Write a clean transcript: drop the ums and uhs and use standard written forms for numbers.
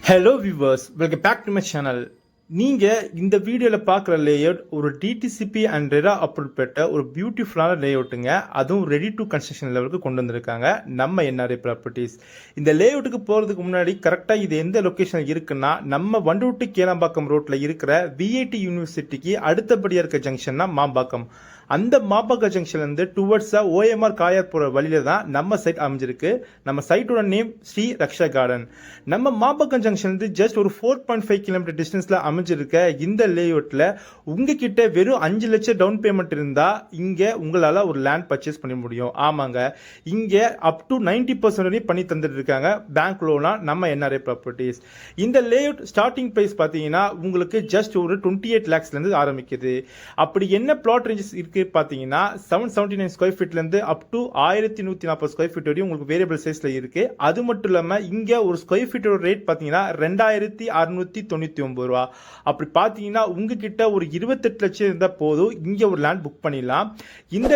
Hello viewers, welcome back to my channel. நீங்கள் இந்த வீடியோவில் பார்க்குற லேஅவுட் ஒரு டிடிசிபி அண்ட் ரெரா அப்ரூவ் பெற்ற ஒரு பியூட்டிஃபுல்லான லேஅவுட்டுங்க. அதுவும் ரெடி டு கன்ஸ்ட்ரக்ஷன் லெவலுக்கு கொண்டு வந்திருக்காங்க நம்ம என்ஆர்ஐ ப்ராப்பர்ட்டிஸ். இந்த லேஅவுட்டுக்கு போகிறதுக்கு முன்னாடி கரெக்டாக இது எந்த லொக்கேஷனில் இருக்குன்னா, நம்ம வண்டூட்டு கேளம்பாக்கம் ரோட்டில் இருக்கிற விஐடி யூனிவர்சிட்டிக்கு அடுத்தபடியாக இருக்க ஜங்ஷன்னா மாம்பாக்கம். அந்த மாம்பாக்கம் ஜங்ஷன்லேருந்து டுவர்ட்ஸாக ஓஎம்ஆர் காயார் போகிற வழியில தான் நம்ம சைட் அமைஞ்சிருக்கு. நம்ம சைட்டோட நேம் ஸ்ரீ ரக்ஷா கார்டன். நம்ம மாம்பாக்கம் ஜங்ஷன்லேருந்து ஜஸ்ட் ஒரு 4.5 கிலோமீட்டர் டிஸ்டன்ஸில் அமைஞ்சிருக்க இந்த லேஅவுட்டில் உங்ககிட்ட வெறும் 5 லட்சம் டவுன் பேமெண்ட் இருந்தால் இங்கே உங்களால் ஒரு லேண்ட் பர்ச்சேஸ் பண்ண முடியும். ஆமாங்க, இங்கே அப் டு 90% வரையும் பண்ணி தந்துட்டு இருக்காங்க பேங்க் லோனா நம்ம என்ஆர்ஐ ப்ராப்பர்ட்டிஸ். இந்த லேஅவுட் ஸ்டார்டிங் ப்ரைஸ் பார்த்தீங்கன்னா உங்களுக்கு ஜஸ்ட் ஒரு 28 லேக்ஸ்லேருந்து ஆரம்பிக்குது. அப்படி என்ன பிளாட் ரேஞ்சஸ் இருக்கு பார்த்தீங்கன்னா 779 ஸ்கொயர் ஃபீட்லேருந்து அப் டு 1140 ஸ்கொயர் ஃபீட் வரையும் உங்களுக்கு வேரியபிள் சைஸில் இருக்கு. அது மட்டும் இல்லாமல் இங்கே ஒரு ஸ்கொயர் ஃபீட்டோட ரேட் பார்த்தீங்கன்னா 2699 ரூபா. அப்படி பார்த்தீங்கன்னா உங்ககிட்ட ஒரு 28 லட்சம் இருந்தால் போதும், இங்கே ஒரு லேண்ட் புக் பண்ணிடலாம். இந்த